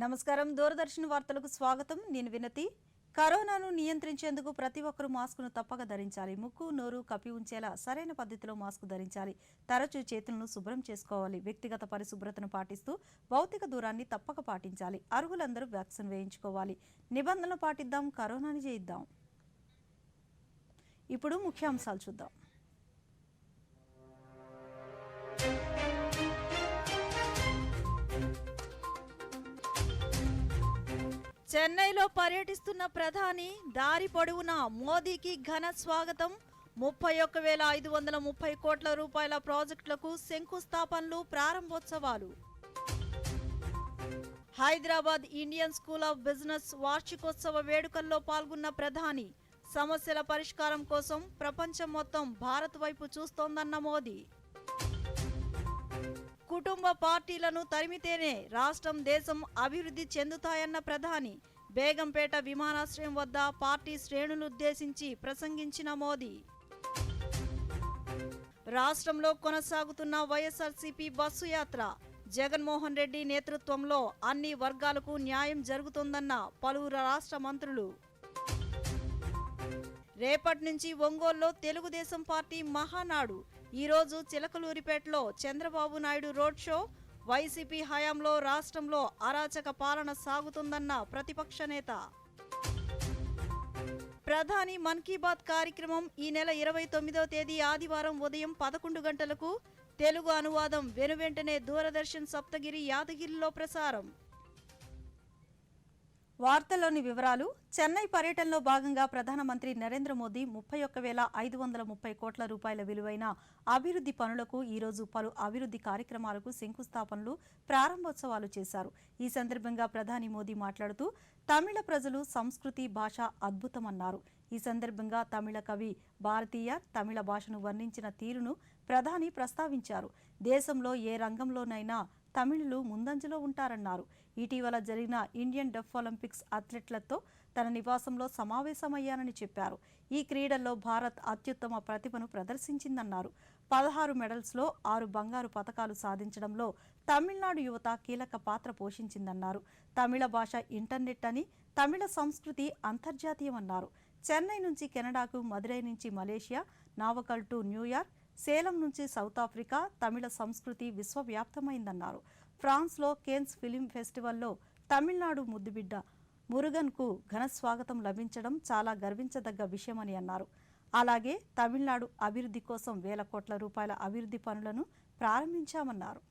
నమస్కారం దూరదర్శన్ వార్తలకు స్వాగతం నేను వినతి కరోనాను నియంత్రించేందుకు ప్రతి ఒక్కరూ మాస్కును తప్పక ధరించాలి ముక్కు నోరు కప్పి ఉంచేలా సరైన పద్ధతిలో మాస్క్ ధరించాలి తరచూ చేతులను శుభ్రం చేసుకోవాలి వ్యక్తిగత పరిశుభ్రతను పాటిస్తూ భౌతిక దూరాన్ని తప్పక పాటించాలి అర్హులందరూ వ్యాక్సిన్ వేయించుకోవాలి నిబంధనలు పాటిద్దాం కరోనాని జయిద్దాం ఇప్పుడు ముఖ్యాంశాలు చూద్దాం చెన్నైలో పర్యటిస్తున్న ప్రధాని దారి పొడవునా మోదీకి ఘన స్వాగతం 31,530 కోట్ల రూపాయల ప్రాజెక్టులకు శంకుస్థాపనలు ప్రారంభోత్సవాలు Hyderabad Indian school of business వార్షికోత్సవ వేడుకల్లో పాల్గొన్న ప్రధాని సమస్యల పరిష్కారం కోసం ప్రపంచం మొత్తం భారత్ వైపు చూస్తోందన్న మోదీ కుటుంబ పార్టీలను తరిమితేనే రాష్ట్రం దేశం అభివృద్ధి చెందుతాయన్న ప్రధాని బేగంపేట విమానాశ్రయం వద్ద పార్టీ శ్రేణులుద్దేశించి ప్రసంగించిన మోదీ రాష్ట్రంలో కొనసాగుతున్న వైఎస్ఆర్సీపీ బస్సు యాత్ర జగన్మోహన్ రెడ్డి నేతృత్వంలో అన్ని వర్గాలకు న్యాయం జరుగుతుందన్న పలువురు రాష్ట్ర మంత్రులు రేపటి నుంచి ఒంగోలులో తెలుగుదేశం పార్టీ మహానాడు ఈరోజు చిలకలూరిపేటలో Chandrababu Naidu road show YCP హయాంలో రాష్ట్రంలో అరాచక పాలన సాగుతుందన్న ప్రతిపక్ష నేత ప్రధాని మన్ కీ బాత్ కార్యక్రమం ఈ నెల 29వ తేదీ ఆదివారం ఉదయం 11 గంటలకు తెలుగు అనువాదం వెనువెంటనే దూరదర్శన్ సప్తగిరి యాదగిరిలో ప్రసారం వార్తల్లోని వివరాలు చెన్నై పర్యటనలో భాగంగా ప్రధానమంత్రి నరేంద్ర మోదీ 31,530 కోట్ల రూపాయల విలువైన అభివృద్ధి పనులకు ఈరోజు పలు అభివృద్ధి కార్యక్రమాలకు శంకుస్థాపనలు ప్రారంభోత్సవాలు చేశారు ఈ సందర్భంగా ప్రధాని మోదీ మాట్లాడుతూ తమిళ ప్రజలు సంస్కృతి భాష అద్భుతమన్నారు ఈ సందర్భంగా తమిళ కవి భారతీయర్ తమిళ భాషను వర్ణించిన తీరును ప్రధాని ప్రస్తావించారు దేశంలో ఏ రంగంలోనైనా తమిళులు ముందంజలో ఉంటారన్నారు ఇటీవల జరిగిన ఇండియన్ డెఫ్ ఒలింపిక్స్ అథ్లెట్లతో తన నివాసంలో సమావేశమయ్యానని చెప్పారు ఈ క్రీడల్లో భారత్ అత్యుత్తమ ప్రతిభను ప్రదర్శించిందన్నారు 16 మెడల్స్లో 6 బంగారు పతకాలు సాధించడంలో తమిళనాడు యువత కీలక పాత్ర పోషించిందన్నారు తమిళ భాష ఇంటర్నెట్ అని తమిళ సంస్కృతి అంతర్జాతీయమన్నారు చెన్నై నుంచి కెనడాకు మదురై నుంచి మలేషియా నావకల్ టు న్యూయార్క్ సేలం నుంచి సౌత్ ఆఫ్రికా తమిళ సంస్కృతి విశ్వవ్యాప్తమైందన్నారు ఫ్రాన్స్లో కేన్స్ ఫిలిం ఫెస్టివల్లో తమిళనాడు ముద్దుబిడ్డ మురుగన్కు ఘన స్వాగతం లభించడం చాలా గర్వించదగ్గ విషయమని అన్నారు అలాగే తమిళనాడు అభివృద్ధి కోసం వేల కోట్ల రూపాయల అభివృద్ధి పనులను ప్రారంభించామన్నారు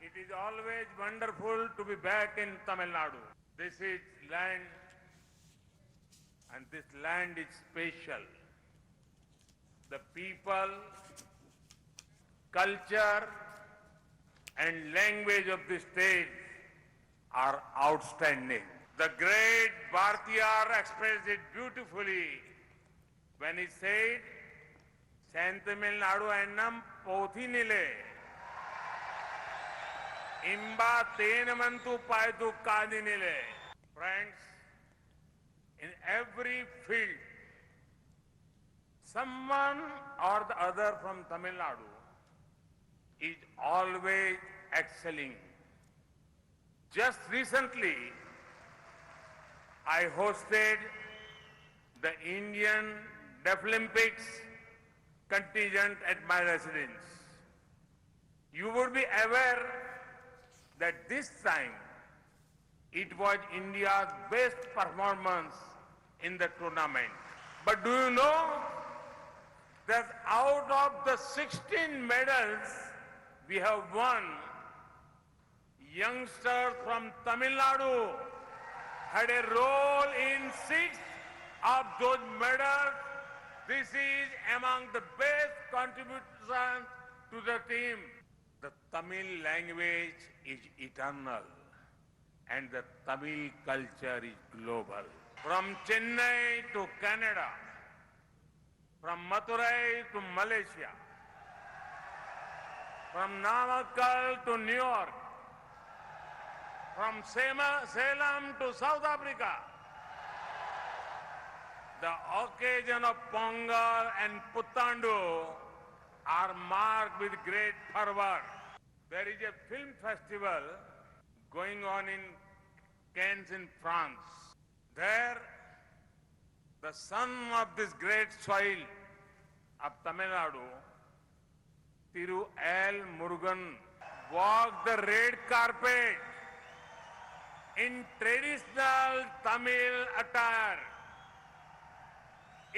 It is always wonderful to be back in Tamil Nadu. This is land and this land is special. The people, culture and language of the state are outstanding. The great Bhartiyar expressed it beautifully when he said, Santamil Nadu ennam pothinile, imba tenamantu paitu kadinile. Friends, in every field, someone or the other from Tamil Nadu is always excelling. Just recently, I hosted the Indian Deaf Olympics contingent at my residence. You would be aware that this time it was India's best performance in the tournament. But do you know that out of the 16 medals we have won, youngsters from Tamil Nadu had a role in 6 of those medals. This is among the best contributions to the team. The Tamil language is eternal and the Tamil culture is global. From Chennai to Canada, from Madurai to Malaysia, from Namakkal to New York, from Salem to South Africa, the occasion of Pongal and Puthandu are marked with great fervor. There is a film festival going on in Cannes in France. There, the son of this great soil of Tamil Nadu, Thiru L. Murugan, walked the red carpet in traditional Tamil attire.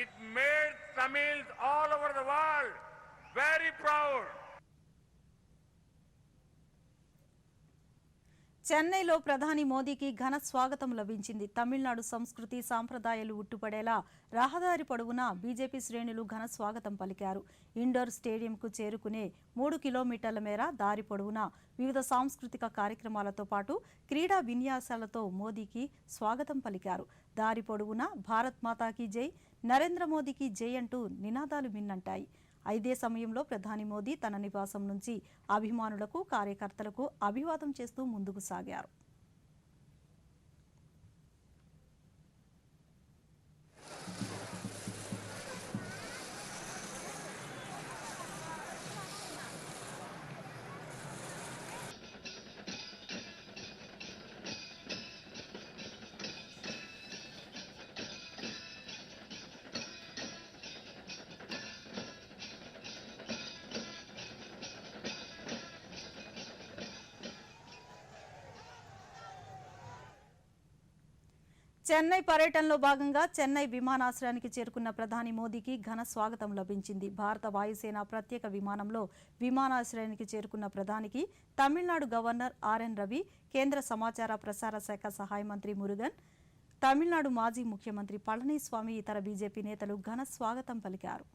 It made Tamils all over the world very proud. చెన్నైలో ప్రధాని మోదీకి ఘన స్వాగతం లభించింది. తమిళనాడు సంస్కృతి సాంప్రదాయాలు ఉట్టుపడేలా రహదారి పొడవునా బీజేపీ శ్రేణులు ఘన స్వాగతం పలికారు. ఇండోర్ స్టేడియంకు చేరుకునే 3 కిలోమీటర్ల మేర దారి పొడవునా వివిధ సాంస్కృతిక కార్యక్రమాలతో పాటు క్రీడా విన్యాసాలతో మోదీకి స్వాగతం పలికారు. దారి పొడవునా భారత్ మాతాకి జై, నరేంద్ర మోదీకి జై అంటూ నినాదాలు మిన్నంటాయి. ఇదే సమయంలో ప్రధాని మోదీ తన నివాసం నుంచి అభిమానులకు, కార్యకర్తలకు అభివాదం చేస్తూ ముందుకు సాగారు. చెన్నై పర్యటనలో భాగంగా చెన్నై విమానాశ్రయానికి చేరుకున్న ప్రధాని మోదీకి ఘన స్వాగతం లభించింది. భారత వాయుసేన ప్రత్యేక విమానంలో విమానాశ్రయానికి చేరుకున్న ప్రధానికి తమిళనాడు గవర్నర్ ఆర్ఎన్ రవి, కేంద్ర సమాచార ప్రసార శాఖ సహాయ మంత్రి మురుగన్, తమిళనాడు మాజీ ముఖ్యమంత్రి పళనిస్వామి, ఇతర బీజేపీ నేతలు ఘన స్వాగతం పలికారు.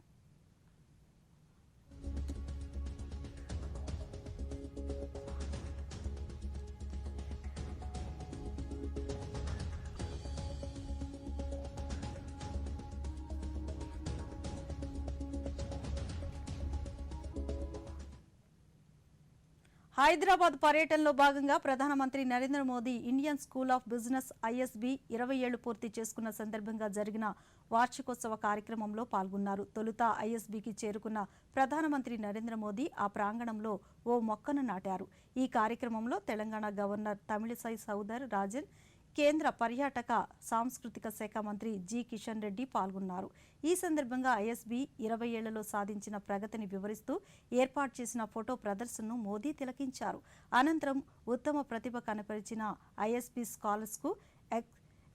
హైదరాబాద్ పర్యటనలో భాగంగా ప్రధానమంత్రి Narendra Modi Indian school of business ISB 20 ఏళ్లు పూర్తి చేసుకున్న సందర్భంగా జరిగిన వార్షికోత్సవ కార్యక్రమంలో పాల్గొన్నారు. తొలుత ఐఎస్బీకి చేరుకున్న ప్రధానమంత్రి నరేంద్ర మోదీ ఆ ప్రాంగణంలో ఓ మొక్కను నాటారు. ఈ కార్యక్రమంలో తెలంగాణ గవర్నర్ తమిళిసై సౌదర్ రాజన్, కేంద్ర పర్యాటక సాంస్కృతిక శాఖ మంత్రి జి కిషన్ రెడ్డి పాల్గొన్నారు. ఈ సందర్భంగా ఐఎస్బీ 20 ఏళ్లలో సాధించిన ప్రగతిని వివరిస్తూ ఏర్పాటు చేసిన ఫోటో ప్రదర్శనను మోదీ తిలకించారు. అనంతరం ఉత్తమ ప్రతిభ కనపరిచిన ఐఎస్బీ స్కాలర్స్కు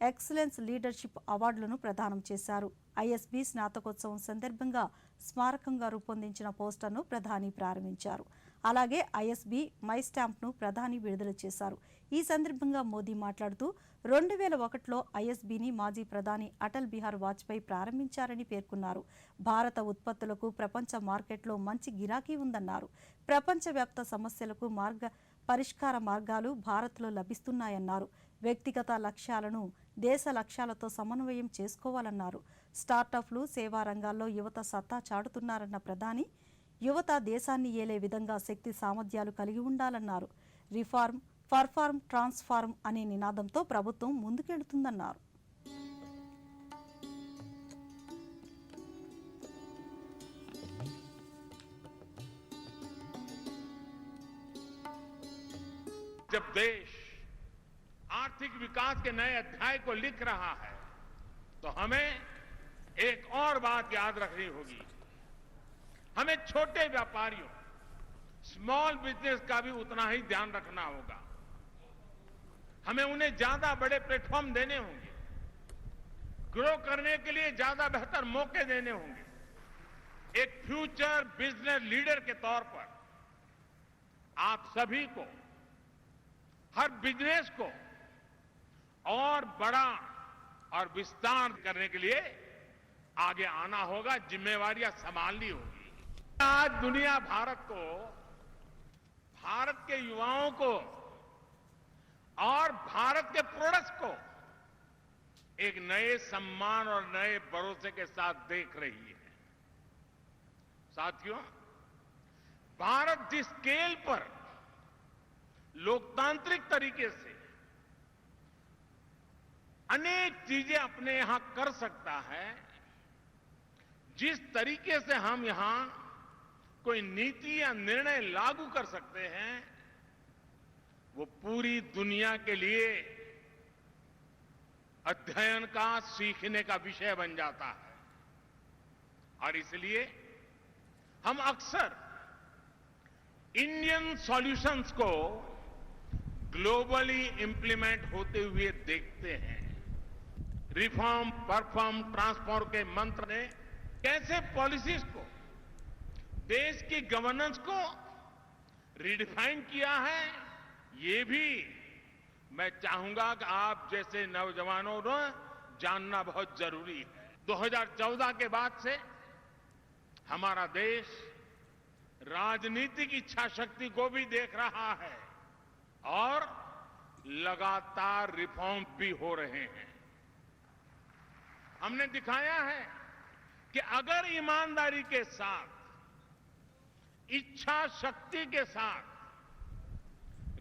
ఎక్సలెన్స్ లీడర్షిప్ అవార్డులను ప్రదానం చేశారు. ఐఎస్బీ స్నాతకోత్సవం సందర్భంగా స్మారకంగా రూపొందించిన పోస్టర్ను ప్రధాని ప్రారంభించారు. అలాగే ఐఎస్బీ మై స్టాంప్ను ప్రధాని విడుదల చేశారు. ఈ సందర్భంగా మోదీ మాట్లాడుతూ 2001లో ఐఎస్బీని మాజీ ప్రధాని అటల్ బిహారీ వాజ్పేయి ప్రారంభించారని పేర్కొన్నారు. భారత ఉత్పత్తులకు ప్రపంచ మార్కెట్లో మంచి గిరాకీ ఉందన్నారు. ప్రపంచవ్యాప్త సమస్యలకు పరిష్కార మార్గాలు భారత్లో లభిస్తున్నాయన్నారు. వ్యక్తిగత లక్ష్యాలను దేశ లక్ష్యాలతో సమన్వయం చేసుకోవాలన్నారు. స్టార్టప్లు, సేవా రంగాల్లో యువత సత్తా చాటుతున్నారన్న ప్రధాని, యువత దేశాన్ని ఏలే విధంగా శక్తి సామర్థ్యాలు కలిగి ఉండాలన్నారు. రిఫార్మ్, పర్ఫార్మ్, ట్రాన్స్ఫార్మ్ అనే నినాదంతో ప్రభుత్వం ముందుకెళ్తుందన్నారు. जब देश आर्थिक विकास के नए अध्याय को लिख रहा है तो हमें एक और बात याद रखनी होगी. हमें छोटे व्यापारियों, स्मॉल बिजनेस का भी उतना ही ध्यान रखना होगा. हमें उन्हें ज्यादा बड़े प्लेटफॉर्म देने होंगे, ग्रो करने के लिए ज्यादा बेहतर मौके देने होंगे. एक फ्यूचर बिजनेस लीडर के तौर पर आप सभी को, हर बिजनेस को और बड़ा और विस्तार करने के लिए आगे आना होगा, जिम्मेवारियां संभालनी होगी. आज दुनिया भारत को, भारत के युवाओं को और भारत के प्रोडक्ट्स को एक नए सम्मान और नए भरोसे के साथ देख रही है. साथियों, भारत जिस स्केल पर लोकतांत्रिक तरीके से अनेक चीजें अपने यहां कर सकता है, जिस तरीके से हम यहां कोई नीति या निर्णय लागू कर सकते हैं, वो पूरी दुनिया के लिए अध्ययन का, सीखने का विषय बन जाता है। और इसलिए हम अक्सर इंडियन सॉल्यूशंस को ग्लोबली इंप्लीमेंट होते हुए देखते हैं। रिफॉर्म, परफॉर्म, ट्रांसफॉर्म के मंत्र ने कैसे पॉलिसीज को, देश की गवर्नेंस को रिडिफाइन किया है, ये भी मैं चाहूंगा कि आप जैसे नौजवानों ने जानना बहुत जरूरी है। 2014 के बाद से हमारा देश राजनीतिक इच्छा शक्ति को भी देख रहा है और लगातार रिफॉर्म भी हो रहे हैं। हमने दिखाया है कि अगर ईमानदारी के साथ, इच्छा शक्ति के साथ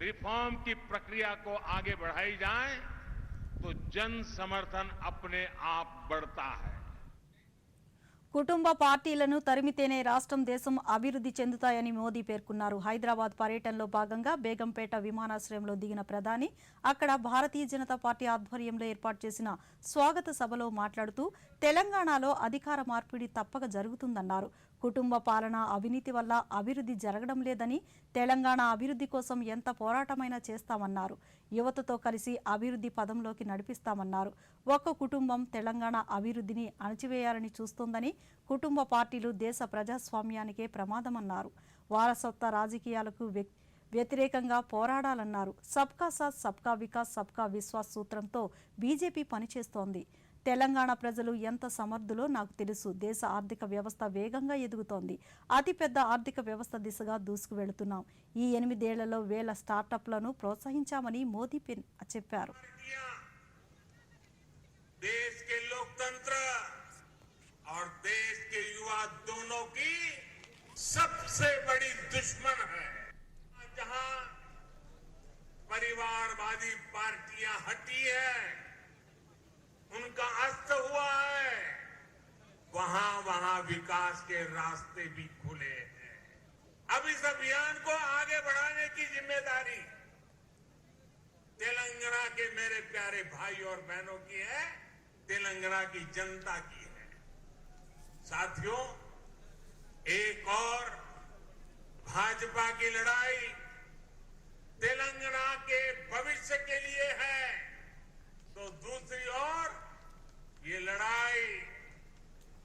रिफॉर्म की प्रक्रिया को आगे बढ़ाई जाए तो जन समर्थन अपने आप बढ़ता है। కుటుంబ పార్టీలను తరిమితేనే రాష్ట్రం దేశం అభివృద్ధి చెందుతాయని మోదీ పేర్కొన్నారు. హైదరాబాద్ పర్యటనలో భాగంగా బేగంపేట విమానాశ్రయంలో దిగిన ప్రధాని అక్కడ భారతీయ జనతా పార్టీ ఆధ్వర్యంలో ఏర్పాటు చేసిన స్వాగత సభలో మాట్లాడుతూ తెలంగాణలో అధికార మార్పిడి తప్పక జరుగుతుందన్నారు. కుటుంబ పాలన, అవినీతి వల్ల అభివృద్ధి జరగడం లేదని, తెలంగాణ అభివృద్ధి కోసం ఎంత పోరాటమైనా చేస్తామన్నారు. యువతతో కలిసి అభివృద్ధి పదంలోకి నడిపిస్తామన్నారు. ఒక్క కుటుంబం తెలంగాణ అభివృద్ధిని అణచివేయాలని చూస్తోందని, కుటుంబ పార్టీలు దేశ ప్రజాస్వామ్యానికే ప్రమాదమన్నారు. వారసత్వ రాజకీయాలకు వ్యతిరేకంగా పోరాడాలన్నారు. సబ్కా సాత్, సబ్కా వికాస్, సబ్కా విశ్వాస్ సూత్రంతో బీజేపీ పనిచేస్తోంది. తెలంగాణ ప్రజలు ఎంత సమర్థులో నాకు తెలుసు. దేశ ఆర్థిక వ్యవస్థ వేగంగా ఎదుగుతోంది. అతిపెద్ద ఆర్థిక వ్యవస్థ దిశగా దూసుకువెళుతున్నాం. ఈ 8 ఏళ్లలో వేల స్టార్టప్లను ప్రోత్సహించామని మోదీ చెప్పారు. देश के लोकतंत्र और देश के युवा दोनों की सबसे बड़ी दुश्मन है। जहां परिवारवादी पार्टियां हटी है, उनका अस्त हुआ है, वहां वहां विकास के रास्ते भी खुले हैं। अब इस अभियान को आगे बढ़ाने की जिम्मेदारी तेलंगाना के मेरे प्यारे भाई और बहनों की है, तेलंगाना की जनता की है। साथियों, एक और भाजपा की लड़ाई तेलंगाना के भविष्य के लिए है, तो दूसरी ओर ये लड़ाई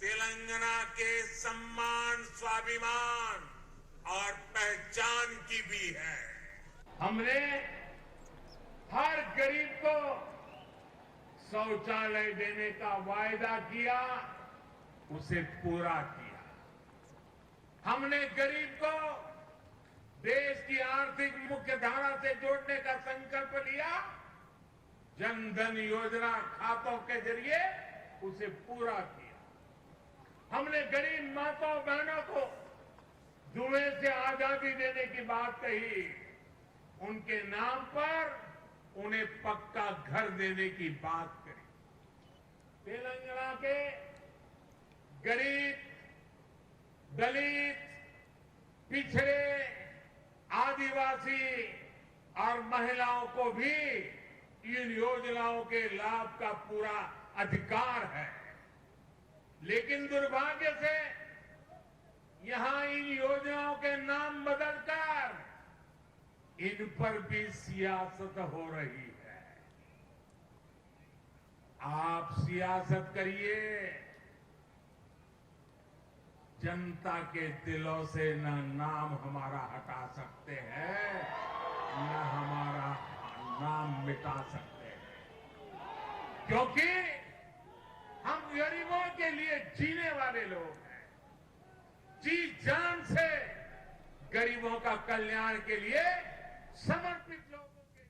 तेलंगाना के सम्मान, स्वाभिमान और पहचान की भी है। हमने हर गरीब को शौचालय देने का वायदा किया, उसे पूरा किया। हमने गरीब को देश की आर्थिक मुख्य धारा से जोड़ने का संकल्प लिया, जन धन योजना खातों के जरिए उसे पूरा किया। हमने गरीब माताओं बहनों को जुए से आजादी देने की बात कही, उनके नाम पर उन्हें पक्का घर देने की बात करी। तेलंगाना के गरीब, दलित, पिछड़े, आदिवासी और महिलाओं को भी इन योजनाओं के लाभ का पूरा अधिकार है। लेकिन दुर्भाग्य से यहां इन योजनाओं के नाम बदलकर इन पर भी सियासत हो रही है। आप सियासत करिए, जनता के दिलों से न नाम हमारा हटा सकते हैं, न हमारा नाम मिटा सकते हैं, क्योंकि हम गरीबों के लिए जीने वाले लोग हैं। जी जान से गरीबों का कल्याण के लिए समर्पित लोगों के।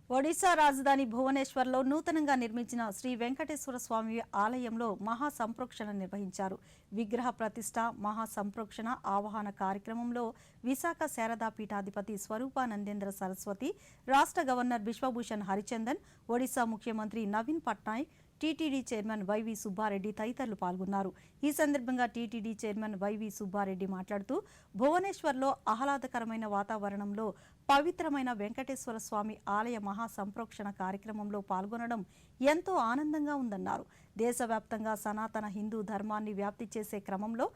ఒడిశా రాజధాని భువనేశ్వర్లో నూతనంగా నిర్మించిన శ్రీ వెంకటేశ్వర స్వామి ఆలయంలో మహా సంప్రోక్షణ నిర్వహించారు. విగ్రహ ప్రతిష్ఠ, మహా సంప్రోక్షణ ఆవాహన కార్యక్రమంలో విశాఖ శారదా పీఠాధిపతి స్వరూపానందేంద్ర సరస్వతి, రాష్ట్ర గవర్నర్ బిశ్వభూషణ్ హరిచందన్, ఒడిశా ముఖ్యమంత్రి నవీన్ పట్నాయక్, టీటీడీ చైర్మన్ వైవి సుబ్బారెడ్డి తదితరులు పాల్గొన్నారు. ఈ సందర్భంగా టీటీడీ చైర్మన్ వైవి సుబ్బారెడ్డి మాట్లాడుతూ భువనేశ్వర్లో ఆహ్లాదకరమైన వాతావరణంలో పవిత్రమైన వెంకటేశ్వర స్వామి ఆలయ మహాసంప్రోక్షణ కార్యక్రమంలో పాల్గొనడం ఎంతో ఆనందంగా ఉందన్నారు. దేశవ్యాప్తంగా సనాతన హిందూ ధర్మాన్ని వ్యాప్తి చేసే క్రమంలో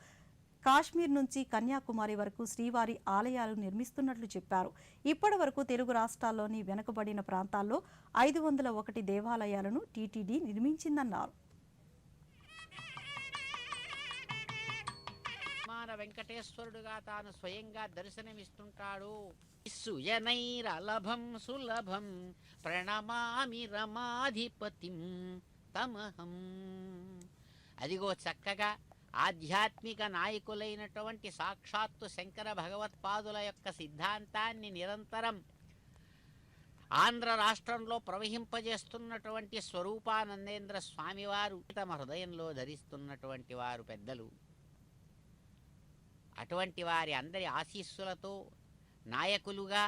కాశ్మీర్ నుంచి కన్యాకుమారి వరకు శ్రీవారి ఆలయాలు నిర్మిస్తున్నట్లు చెప్పారు. ఇప్పటి వరకు తెలుగు రాష్ట్రాల్లోని వెనుకబడిన ప్రాంతాల్లో 501 దేవాలయాలను టీటీడీ నిర్మించిందన్నారు. వెంకటేశ్వరుడుగా తాను స్వయంగా దర్శనమిస్తుంటాడు. సుయనైరలభం సులభం ప్రణమామి రమాధిపతిం తమహం. అదిగో చక్కగా ఆధ్యాత్మిక నాయకులైనటువంటి సాక్షాత్తు శంకర భగవత్పాదుల యొక్క సిద్ధాంతాన్ని నిరంతరం ఆంధ్ర రాష్ట్రంలో ప్రవహింపజేస్తున్నటువంటి స్వరూపానందేంద్ర స్వామివారు తమ హృదయంలో ధరిస్తున్నటువంటి వారు పెద్దలు. అటువంటి వారి అందరి ఆశీస్సులతో నాయకులుగా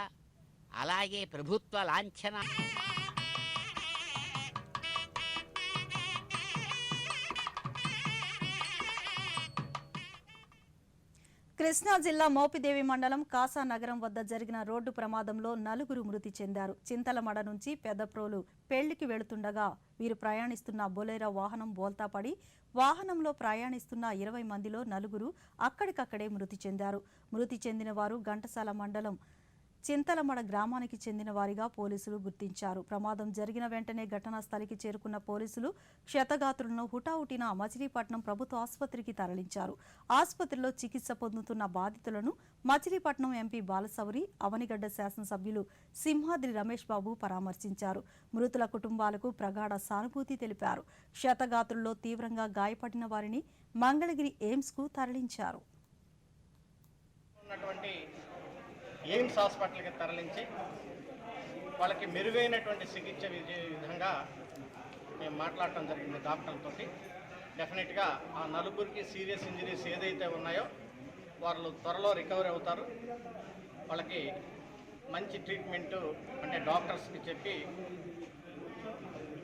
అలాగే ప్రభుత్వ లాంఛన కృష్ణా జిల్లా మోపిదేవి మండలం కాసానగరం వద్ద జరిగిన రోడ్డు ప్రమాదంలో 4 మృతి చెందారు. చింతలమడ నుంచి పెద్దప్రోలు పెళ్లికి వెళుతుండగా వీరు ప్రయాణిస్తున్న బొలెరో వాహనం బోల్తాపడి వాహనంలో ప్రయాణిస్తున్న 20 మందిలో 4 అక్కడికక్కడే మృతి చెందారు. మృతి చెందిన వారు ఘంటసాల మండలం చింతలమడ గ్రామానికి చెందిన వారిగా పోలీసులు గుర్తించారు. ప్రమాదం జరిగిన వెంటనే ఘటనా స్థలికి చేరుకున్న పోలీసులు క్షతగాత్రులను హుటాహుటిన మచిలీపట్నం ప్రభుత్వ ఆసుపత్రికి తరలించారు. ఆసుపత్రిలో చికిత్స పొందుతున్న బాధితులను మచిలీపట్నం ఎంపీ బాలశౌరి, అవనిగడ్డ శాసనసభ్యులు సింహాద్రి రమేష్ బాబు పరామర్శించారు. మృతుల కుటుంబాలకు ప్రగాఢ సానుభూతి తెలిపారు. క్షతగాత్రుల్లో తీవ్రంగా గాయపడిన వారిని మంగళగిరి ఎయిమ్స్కు తరలించారు. ఎయిమ్స్ హాస్పిటల్కి తరలించి వాళ్ళకి మెరుగైనటువంటి చికిత్స విధంగా మేము మాట్లాడటం జరిగింది డాక్టర్లతోటి. డెఫినెట్గా ఆ 4 సీరియస్ ఇంజరీస్ ఏదైతే ఉన్నాయో వాళ్ళు త్వరలో రికవరీ అవుతారు. వాళ్ళకి మంచి ట్రీట్మెంటు అంటే డాక్టర్స్కి చెప్పి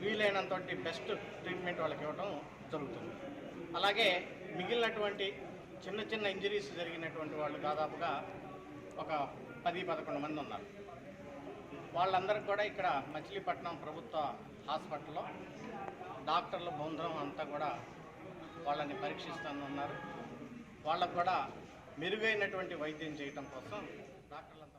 వీలైనంత బెస్ట్ ట్రీట్మెంట్ వాళ్ళకి ఇవ్వడం జరుగుతుంది. అలాగే మిగిలినటువంటి చిన్న చిన్న ఇంజరీస్ జరిగినటువంటి వాళ్ళు దాదాపుగా ఒక 10-11 మంది ఉన్నారు. వాళ్ళందరికీ కూడా ఇక్కడ మచిలీపట్నం ప్రభుత్వ హాస్పిటల్లో డాక్టర్లు బృందం అంతా కూడా వాళ్ళని పరీక్షిస్తున్నారు. వాళ్ళకు కూడా మెరుగైనటువంటి వైద్యం చేయడం కోసం డాక్టర్లంతా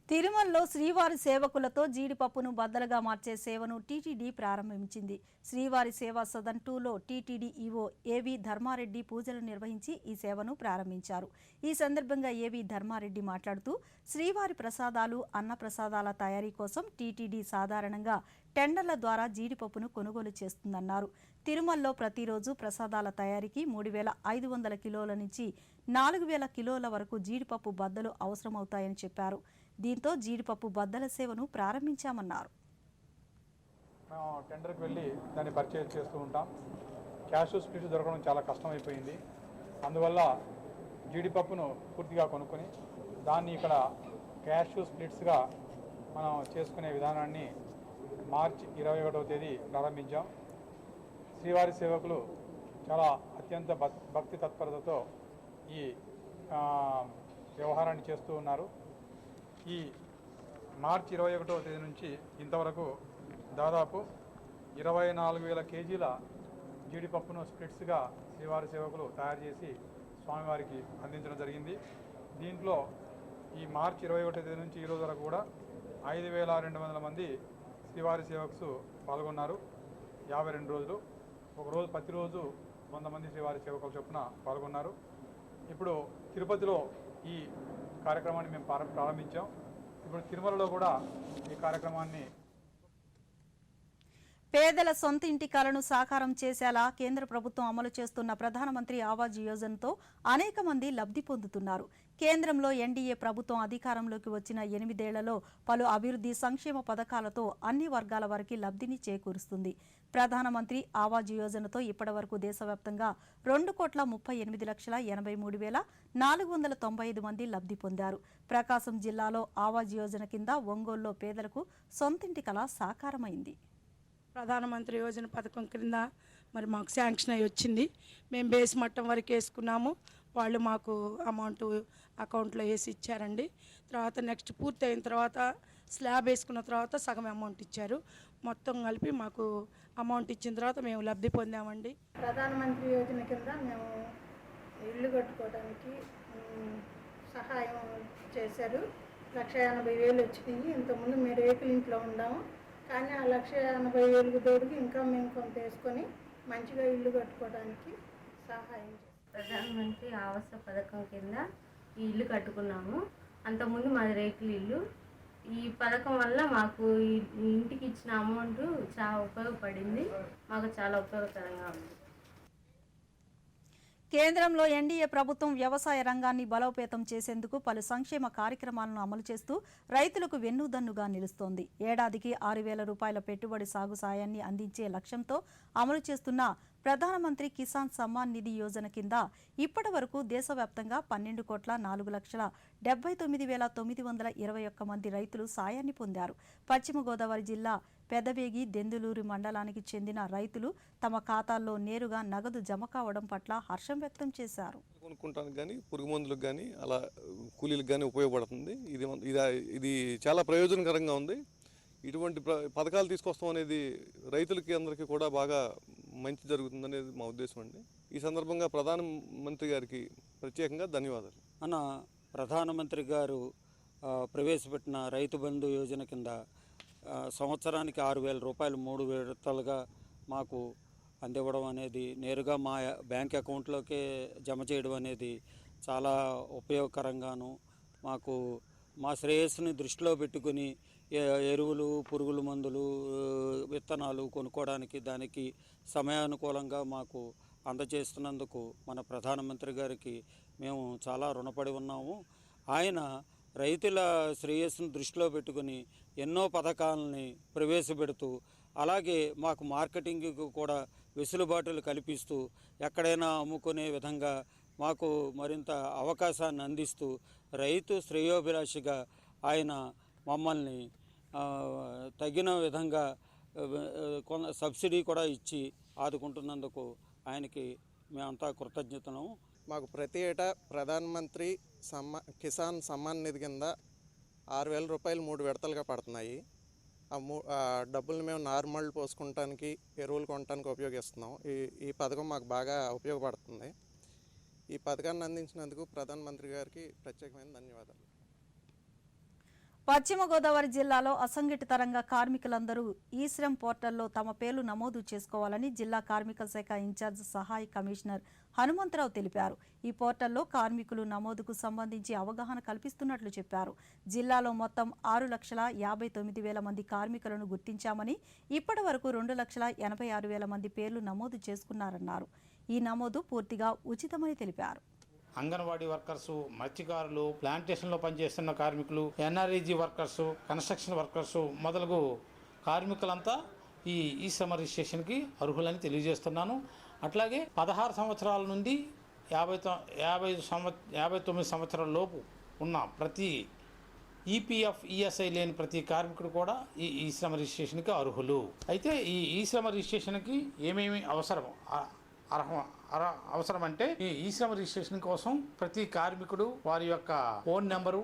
తిరుమలలో శ్రీవారి సేవకులతో జీడిపప్పును బద్దలుగా మార్చే సేవను టీటీడీ ప్రారంభించింది. శ్రీవారి సేవా సదన్ 2లో టీటీడీ ఈవో ఏవి ధర్మారెడ్డి పూజలు నిర్వహించి ఈ సేవను ప్రారంభించారు. ఈ సందర్భంగా ఏవి ధర్మారెడ్డి మాట్లాడుతూ శ్రీవారి ప్రసాదాలు, అన్న ప్రసాదాల తయారీ కోసం టీటీడీ సాధారణంగా టెండర్ల ద్వారా జీడిపప్పును కొనుగోలు చేస్తుందన్నారు. తిరుమలలో ప్రతిరోజు ప్రసాదాల తయారీకి 3,500 కిలోల నుంచి 4,000 కిలోల వరకు జీడిపప్పు బద్దలు అవసరమవుతాయని చెప్పారు. దీంతో జీడిపప్పు బద్దల సేవను ప్రారంభించామన్నారు. మేము టెండర్కి వెళ్ళి దాన్ని పర్చేజ్ చేస్తూ ఉంటాం. క్యాష్ స్ప్లిట్స్ దొరకడం చాలా కష్టమైపోయింది. అందువల్ల జీడిపప్పును పూర్తిగా కొనుక్కొని దాన్ని ఇక్కడ క్యాష్ స్ప్లిట్స్గా మనం చేసుకునే విధానాన్ని మార్చి 21వ తేదీ ప్రారంభించాం. శ్రీవారి సేవకులు చాలా అత్యంత భక్తి తత్పరతతో ఈ వ్యవహారాన్ని చేస్తూ ఉన్నారు. ఈ మార్చి 21వ తేదీ నుంచి ఇంతవరకు దాదాపు 24,000 కేజీల జీడిపప్పును స్ప్లిట్స్గా శ్రీవారి సేవకులు తయారు చేసి స్వామివారికి అందించడం జరిగింది. దీంట్లో ఈ మార్చి 21వ తేదీ నుంచి ఈరోజు వరకు కూడా 5,200 మంది శ్రీవారి సేవకులు పాల్గొన్నారు. 52 రోజులు, ఒకరోజు ప్రతిరోజు 100 మంది శ్రీవారి సేవకుల చొప్పున పాల్గొన్నారు. ఇప్పుడు తిరుపతిలో ఈ కార్యక్రమాన్ని మేము ప్రారంభించాం. ఇప్పుడు తిరుమలలో కూడా ఈ కార్యక్రమాన్ని పేదల సొంత ఇంటి కలను సాకారం చేసేలా కేంద్ర ప్రభుత్వం అమలు చేస్తున్న ప్రధానమంత్రి ఆవాజ్ యోజనతో అనేక మంది లబ్ధి పొందుతున్నారు. కేంద్రంలో ఎన్డీఏ ప్రభుత్వం అధికారంలోకి వచ్చిన 8 ఏళ్లలో పలు అభివృద్ధి సంక్షేమ పథకాలతో అన్ని వర్గాల వారికి లబ్ధిని చేకూరుస్తుంది. ప్రధానమంత్రి ఆవాజ్ యోజనతో ఇప్పటివరకు దేశవ్యాప్తంగా 2,38,83,495 మంది లబ్ధి పొందారు. ప్రకాశం జిల్లాలో ఆవాజ్ యోజన కింద ఒంగోలులో పేదలకు సొంతింటి కల సాకారమైంది. ప్రధానమంత్రి యోజన పథకం క్రింద మరి మాకు శాంక్షన్ అయ్యి వచ్చింది. మేము బేస్ మట్టం వరకు వేసుకున్నాము. వాళ్ళు మాకు అమౌంట్ అకౌంట్లో వేసి ఇచ్చారండి. తర్వాత నెక్స్ట్ పూర్తి అయిన తర్వాత స్లాబ్ వేసుకున్న తర్వాత సగం అమౌంట్ ఇచ్చారు. మొత్తం కలిపి మాకు అమౌంట్ ఇచ్చిన తర్వాత మేము లబ్ధి పొందామండి. ప్రధానమంత్రి యోజన కింద మేము ఇల్లు కట్టుకోవడానికి సహాయం చేశారు. 1,80,000 వచ్చినాయి. ఇంతకుముందు మేము రేకుల ఇంట్లో ఉన్నాము, కానీ ఆ 1,80,000కి తోడుకి ఇంకా మేము కొంత వేసుకొని మంచిగా ఇల్లు కట్టుకోవడానికి సహాయం చేశారు. ప్రధానమంత్రి ఆవాస పథకం కింద ఈ ఇల్లు కట్టుకున్నాము. అంతకుముందు మాది రేకుల ఇల్లు. ఈ పథకం వల్ల మాకు ఈ ఇంటికి ఇచ్చిన అమౌంట్ చాలా ఉపయోగపడింది. మాకు చాలా ఉపయోగకరంగా ఉంది. కేంద్రంలో ఎన్డీఏ ప్రభుత్వం వ్యవసాయ రంగాన్ని బలోపేతం చేసేందుకు పలు సంక్షేమ కార్యక్రమాలను అమలు చేస్తూ రైతులకు వెన్నుదన్నుగా నిలుస్తోంది. ఏడాదికి 6,000 రూపాయల పెట్టుబడి సాగు సాయాన్ని అందించే లక్ష్యంతో అమలు చేస్తున్న ప్రధానమంత్రి కిసాన్ సమ్మాన్ నిధి యోజన కింద ఇప్పటి వరకు దేశవ్యాప్తంగా 12,79,921 మంది రైతులు సాయాన్ని పొందారు. పశ్చిమ గోదావరి జిల్లా పెదవేగి దెందులూరు మండలానికి చెందిన రైతులు తమ ఖాతాల్లో నేరుగా నగదు జమ కావడం పట్ల హర్షం వ్యక్తం చేశారు. కొనుక్కుంటానికి కానీ పురుగు మందులకు కానీ అలా కూలీలకు కానీ ఉపయోగపడుతుంది. ఇది చాలా ప్రయోజనకరంగా ఉంది. ఇటువంటి పథకాలు తీసుకొస్తాం అనేది రైతులకి అందరికీ కూడా బాగా మంచి జరుగుతుంది అనేది మా ఉద్దేశం అండి. ఈ సందర్భంగా ప్రధానమంత్రి గారికి ప్రత్యేకంగా ధన్యవాదాలు. అన్న ప్రధానమంత్రి గారు ప్రవేశపెట్టిన రైతు బంధు యోజన కింద సంవత్సరానికి 6,000 రూపాయలు 3 విడతలుగా మాకు అందివ్వడం అనేది, నేరుగా మా బ్యాంక్ అకౌంట్లోకే జమ చేయడం అనేది చాలా ఉపయోగకరంగాను, మాకు మా శ్రేయస్సుని దృష్టిలో పెట్టుకుని ఎరువులు, పురుగుల మందులు, విత్తనాలు కొనుక్కోవడానికి దానికి సమయానుకూలంగా మాకు అందజేస్తున్నందుకు మన ప్రధానమంత్రి గారికి మేము చాలా రుణపడి ఉన్నాము. ఆయన రైతుల శ్రేయస్సును దృష్టిలో పెట్టుకుని ఎన్నో పథకాలని ప్రవేశపెడుతూ, అలాగే మాకు మార్కెటింగ్కు కూడా వెసులుబాటులు కల్పిస్తూ, ఎక్కడైనా అమ్ముకునే విధంగా మాకు మరింత అవకాశాన్ని అందిస్తూ, రైతు శ్రేయోభిలాషిగా ఆయన మమ్మల్ని తగిన విధంగా సబ్సిడీ కూడా ఇచ్చి ఆదుకుంటున్నందుకు ఆయనకి మేమంతా కృతజ్ఞతను. మాకు ప్రతి ఏటా ప్రధానమంత్రి కిసాన్ సమ్మాన్ నిధి కింద 6,000 రూపాయలు 3 విడతలుగా పడుతున్నాయి. ఆ డబ్బుల్ని మేము నార్మల్ పోసుకుంటానికి, ఎరువులు కొనడానికి ఉపయోగిస్తున్నాం. ఈ పథకం మాకు బాగా ఉపయోగపడుతుంది. ఈ పథకాన్ని అందించినందుకు ప్రధానమంత్రి గారికి ప్రత్యేకమైన ధన్యవాదాలు. పశ్చిమ గోదావరి జిల్లాలో అసంఘటిత రంగ కార్మికులందరూ ఈ శ్రమ్ పోర్టల్లో తమ పేర్లు నమోదు చేసుకోవాలని జిల్లా కార్మిక శాఖ ఇన్ఛార్జ్ సహాయ కమిషనర్ హనుమంతరావు తెలిపారు. ఈ పోర్టల్లో కార్మికులు నమోదుకు సంబంధించి అవగాహన కల్పిస్తున్నట్లు చెప్పారు. జిల్లాలో మొత్తం 6,59,000 మంది కార్మికులను గుర్తించామని, ఇప్పటి వరకు 2,86,000 మంది పేర్లు నమోదు చేసుకున్నారన్నారు. ఈ నమోదు పూర్తిగా ఉచితమని తెలిపారు. అంగన్వాడీ వర్కర్సు, మత్స్యకారులు, ప్లాంటేషన్లో పనిచేస్తున్న కార్మికులు, ఎన్ఆర్ఈజీ వర్కర్సు, కన్స్ట్రక్షన్ వర్కర్సు మొదలగు కార్మికులంతా ఈ శ్రమ రిజిస్ట్రేషన్కి అర్హులని తెలియజేస్తున్నాను. అట్లాగే 16 సంవత్సరాల నుండి 59 సంవత్సరాల లోపు ఉన్న ప్రతి ఈపీఎఫ్, ఈఎస్ఐ లేని ప్రతి కార్మికుడు కూడా ఈ శ్రమ రిజిస్ట్రేషన్కి అర్హులు. అయితే ఈ శ్రమ రిజిస్ట్రేషన్కి ఏమేమి అవసరం అంటే, ఈ శ్రమ రిజిస్ట్రేషన్ కోసం ప్రతి కార్మికుడు వారి యొక్క phone number,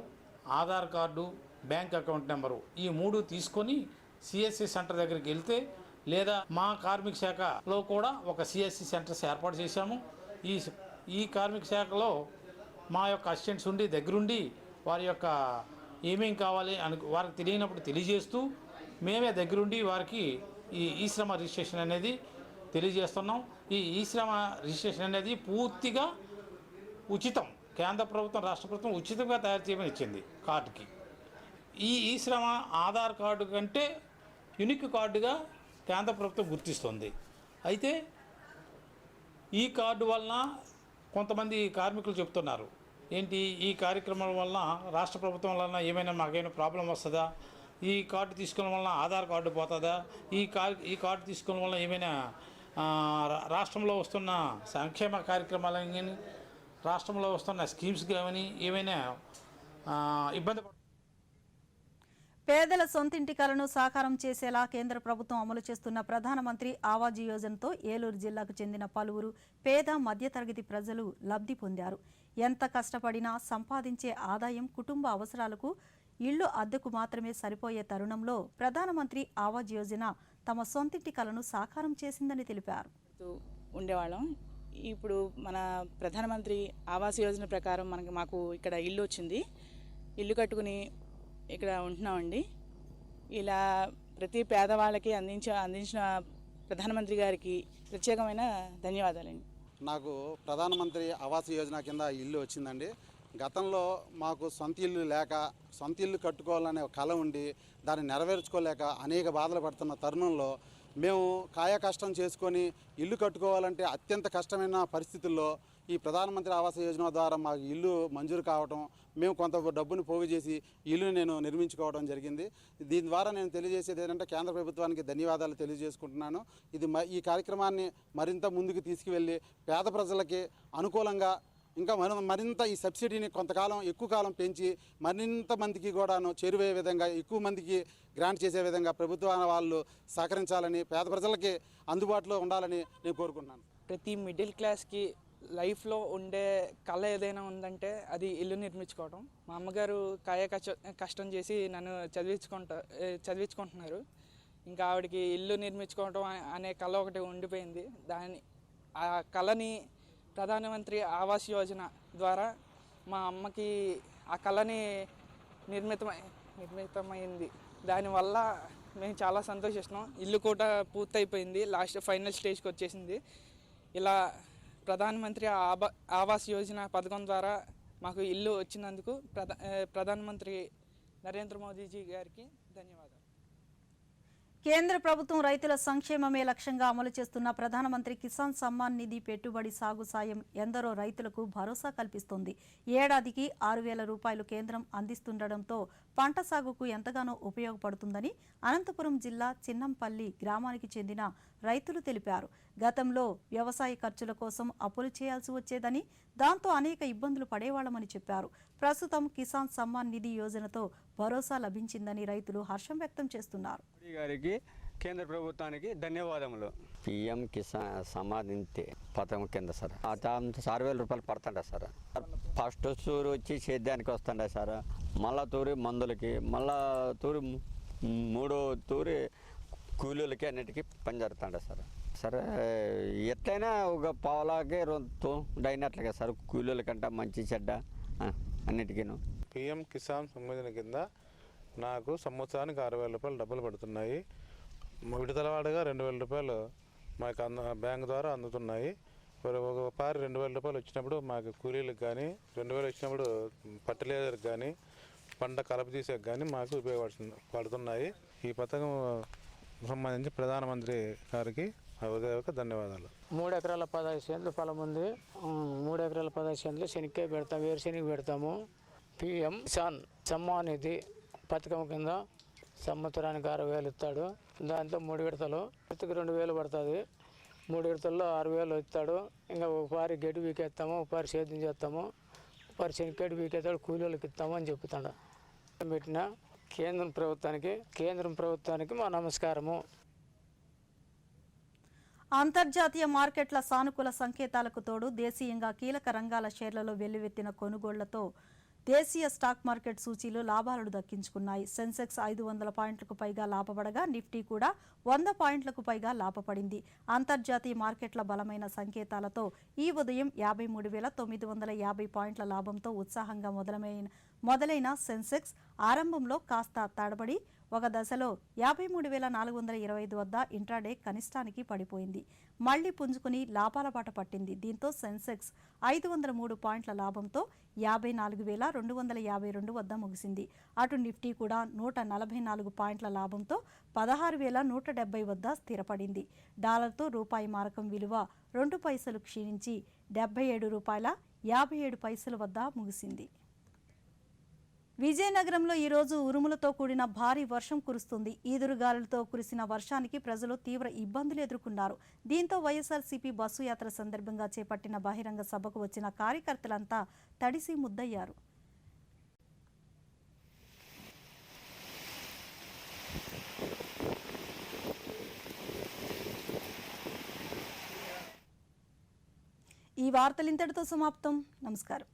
Aadhaar card, bank account number ఈ 3 తీసుకొని సిఎస్సి సెంటర్ దగ్గరికి వెళ్తే, లేదా మా కార్మిక శాఖలో కూడా ఒక సిఎస్సి సెంటర్స్ ఏర్పాటు చేశాము. ఈ కార్మిక శాఖలో మా యొక్క అసిస్టెంట్స్ ఉండి దగ్గరుండి వారి యొక్క ఏమేం కావాలి అని వారికి తెలియనప్పుడు తెలియజేస్తూ, మేమే దగ్గరుండి వారికి ఈ శ్రమ రిజిస్ట్రేషన్ అనేది తెలియజేస్తున్నాం. ఈ శ్రమ రిజిస్ట్రేషన్ అనేది పూర్తిగా ఉచితం. కేంద్ర ప్రభుత్వం, రాష్ట్ర ప్రభుత్వం ఉచితంగా తయారు చేయమని ఇచ్చింది కార్డుకి. ఈ శ్రమ ఆధార్ కార్డు కంటే యూనిక్ కార్డుగా కేంద్ర ప్రభుత్వం గుర్తిస్తుంది. అయితే ఈ కార్డు వలన కొంతమంది కార్మికులు చెప్తున్నారు, ఏంటి ఈ కార్యక్రమం వలన రాష్ట్ర ప్రభుత్వం వలన ఏమైనా మాకైనా ప్రాబ్లం వస్తుందా, ఈ కార్డు తీసుకోవడం వలన ఆధార్ కార్డు పోతుందా, ఈ కార్డు తీసుకోవడం వలన ఏమైనా రాష్ట్రంలో వస్తున్న సంక్షేమ కార్యక్రమాలు కానీ, రాష్ట్రంలో వస్తున్న స్కీమ్స్ కానీ ఏమైనా ఇబ్బంది పేదల సొంతింటి కలను సాకారం చేసేలా కేంద్ర ప్రభుత్వం అమలు చేస్తున్న ప్రధానమంత్రి ఆవాజ్ యోజనతో ఏలూరు జిల్లాకు చెందిన పలువురు పేద మధ్యతరగతి ప్రజలు లబ్ధి పొందారు. ఎంత కష్టపడినా సంపాదించే ఆదాయం కుటుంబ అవసరాలకు ఇళ్లు అద్దెకు మాత్రమే సరిపోయే తరుణంలో ప్రధానమంత్రి ఆవాస్ యోజన తమ సొంతింటి కలను సాకారం చేసిందని తెలిపారు. ఉండేవాళ్ళం. ఇప్పుడు మన ప్రధానమంత్రి ఆవాస్ యోజన ప్రకారం మాకు ఇక్కడ ఇల్లు వచ్చింది. ఇల్లు కట్టుకుని ఇక్కడ ఉంటున్నామండి. ఇలా ప్రతి పేదవాళ్ళకి అందించిన ప్రధానమంత్రి గారికి ప్రత్యేకమైన ధన్యవాదాలండి. నాకు ప్రధానమంత్రి ఆవాస్ యోజన కింద ఇల్లు వచ్చిందండి. గతంలో మాకు సొంత ఇల్లు లేక సొంత ఇల్లు కట్టుకోవాలనే కళ ఉండి దాన్ని నెరవేర్చుకోలేక అనేక బాధలు పడుతున్న తరుణంలో మేము కాయ కష్టం చేసుకొని ఇల్లు కట్టుకోవాలంటే అత్యంత కష్టమైన పరిస్థితుల్లో ఈ ప్రధానమంత్రి ఆవాస్ యోజన ద్వారా మాకు ఇల్లు మంజూరు కావడం, మేము కొంత డబ్బును పోగు చేసి ఇల్లుని నేను నిర్మించుకోవడం జరిగింది. దీని ద్వారా నేను తెలియజేసేది ఏంటంటే కేంద్ర ప్రభుత్వానికి ధన్యవాదాలు తెలియజేసుకుంటున్నాను. ఈ కార్యక్రమాన్ని మరింత ముందుకు తీసుకువెళ్ళి పేద ప్రజలకి అనుకూలంగా ఇంకా మరింత ఈ సబ్సిడీని కొంతకాలం ఎక్కువ కాలం పెంచి మరింత మందికి కూడాను చేరువయ్యే విధంగా ఎక్కువ మందికి గ్రాంట్ చేసే విధంగా ప్రభుత్వ వాళ్ళు సహకరించాలని, పేద ప్రజలకి అందుబాటులో ఉండాలని నేను కోరుకుంటున్నాను. ప్రతి మిడిల్ క్లాస్కి లైఫ్లో ఉండే కళ ఏదైనా ఉందంటే అది ఇల్లు నిర్మించుకోవడం. మా అమ్మగారు కష్టం చేసి నన్ను చదివించుకుంటున్నారు. ఇంకా ఆవిడకి ఇల్లు నిర్మించుకోవడం అనే కళ ఒకటి ఉండిపోయింది. ఆ కళని ప్రధానమంత్రి ఆవాస్ యోజన ద్వారా మా అమ్మకి ఆ కళని నిర్మితమైంది. దానివల్ల మేము చాలా సంతోషిస్తున్నాం. ఇల్లు కూడా పూర్తయిపోయింది, ఫైనల్ స్టేజ్కి వచ్చేసింది. ఇలా ప్రధానమంత్రి ఆవాస్ యోజన పథకం ద్వారా మాకు ఇల్లు వచ్చినందుకు ప్రధానమంత్రి నరేంద్ర మోదీజీ గారికి ధన్యవాదాలు. కేంద్ర ప్రభుత్వం రైతుల సంక్షేమమే లక్ష్యంగా అమలు చేస్తున్న ప్రధానమంత్రి కిసాన్ సమ్మాన్ నిధి పెట్టుబడి సాగు సాయం ఎందరో రైతులకు భరోసా కల్పిస్తోంది. ఏడాదికి 6,000 రూపాయలు కేంద్రం అందిస్తుండటంతో పంట సాగుకు ఎంతగానో ఉపయోగపడుతుందని అనంతపురం జిల్లా చిన్నంపల్లి గ్రామానికి చెందిన రైతులు తెలిపారు. గతంలో వ్యవసాయ ఖర్చుల కోసం అప్పులు చేయాల్సి వచ్చేదని, దాంతో అనేక ఇబ్బందులు పడేవాళ్లమని చెప్పారు. ప్రస్తుతం కిసాన్ సమ్మాన్ నిధి యోజనతో భరోసా లభించిందని రైతులు హర్షం వ్యక్తం చేస్తున్నారు. గారికి కేంద్ర ప్రభుత్వానికి ధన్యవాదములు. పిఎం కిసాన్ సమ్మాన్ నిధి పథకం కింద సార్ 6,000 రూపాయలు పడుతుండే సార్. ఫస్ట్ తూరు వచ్చి సేద్యానికి వస్తుండే సార్, మళ్ళా తూరి మందులకి, మళ్ళా తూరి 3వ తూరి కూలీలకి అన్నిటికీ పని జరుగుతుండే సార్. సరే ఎట్లయినా ఒక పావులాగే డైనట్లుగా సార్, కూలీల కంటే మంచి చెడ్డ అన్నిటికీను. పిఎం కిసాన్ సమ్మాన్ కింద నాకు సంవత్సరానికి 6,000 రూపాయలు డబ్బులు పడుతున్నాయి. విడతలవాడగా 2,000 రూపాయలు మాకు బ్యాంక్ ద్వారా అందుతున్నాయి. ఒక పారి 2,000 రూపాయలు వచ్చినప్పుడు మాకు కూలీలకు కానీ, 2,000 వచ్చినప్పుడు ఫర్టిలైజర్కి కానీ, పంట కలప తీసేకి కానీ మాకు ఉపయోగపడుతున్నాయి. ఈ పథకం సంబంధించి ప్రధానమంత్రి గారికి హృదయపూర్వక ధన్యవాదాలు. 3 ఎకరాల 15 సెంట్లు పొలం ఉంది. 3 ఎకరాల 15 సెంట్లు శనక్కాయ పెడతాము, వేరుశెనగ పెడతాము. పిఎం కిసాన్ సమ్మాన్ నిధి పథకం కింద సంవత్సరానికి 6,000 ఇస్తాడు. దాంతో 3 విడతలు, విడతకు 2,000 పడుతుంది. 3 విడతల్లో 6,000 ఇస్తాడు. ఇంకా ఒకసారి గడ్డి వీకేస్తాము, ఒకసారి సేద్యం చేస్తాము, ఒకసారి శనక్కాయ వీకేస్తాడు, కూలీలకు ఇస్తాము అని చెప్తాడు. పెట్టిన కేంద్రం ప్రభుత్వానికి మా నమస్కారము. అంతర్జాతీయ మార్కెట్ల సానుకూల సంకేతాలకు తోడు దేశీయంగా కీలక రంగాల షేర్లలో వెల్లువెత్తిన కొనుగోళ్లతో దేశీయ స్టాక్ మార్కెట్ సూచీలు లాభాలను దక్కించుకున్నాయి. సెన్సెక్స్ 500 పాయింట్లకు పైగా లాభపడగా నిఫ్టీ కూడా 100 పాయింట్లకు పైగా లాభపడింది. అంతర్జాతీయ మార్కెట్ల బలమైన సంకేతాలతో ఈ ఉదయం 53,950 పాయింట్ల లాభంతో ఉత్సాహంగా మొదలైన సెన్సెక్స్ ఆరంభంలో కాస్త తడబడి ఒక దశలో 53,425 వద్ద ఇంట్రాడే కనిష్టానికి పడిపోయింది. మళ్లీ పుంజుకుని లాభాల బాట పట్టింది. దీంతో సెన్సెక్స్ 503 పాయింట్ల లాభంతో 54,252 వద్ద ముగిసింది. అటు నిఫ్టీ కూడా 144 పాయింట్ల లాభంతో 16,170 వద్ద స్థిరపడింది. డాలర్తో రూపాయి మారకం విలువ 2 పైసలు క్షీణించి $77.57 వద్ద ముగిసింది. విజయనగరంలో ఈరోజు ఉరుములతో కూడిన భారీ వర్షం కురుస్తుంది. ఈదురుగాలులతో కురిసిన వర్షానికి ప్రజలు తీవ్ర ఇబ్బందులు ఎదుర్కొన్నారు. దీంతో వైఎస్ఆర్సీపీ బస్సు యాత్ర సందర్భంగా చేపట్టిన బహిరంగ సభకు వచ్చిన కార్యకర్తలంతా తడిసి ముద్దయ్యారు. ఈ వార్తలు ఇంతటితో సమాప్తం. నమస్కారం.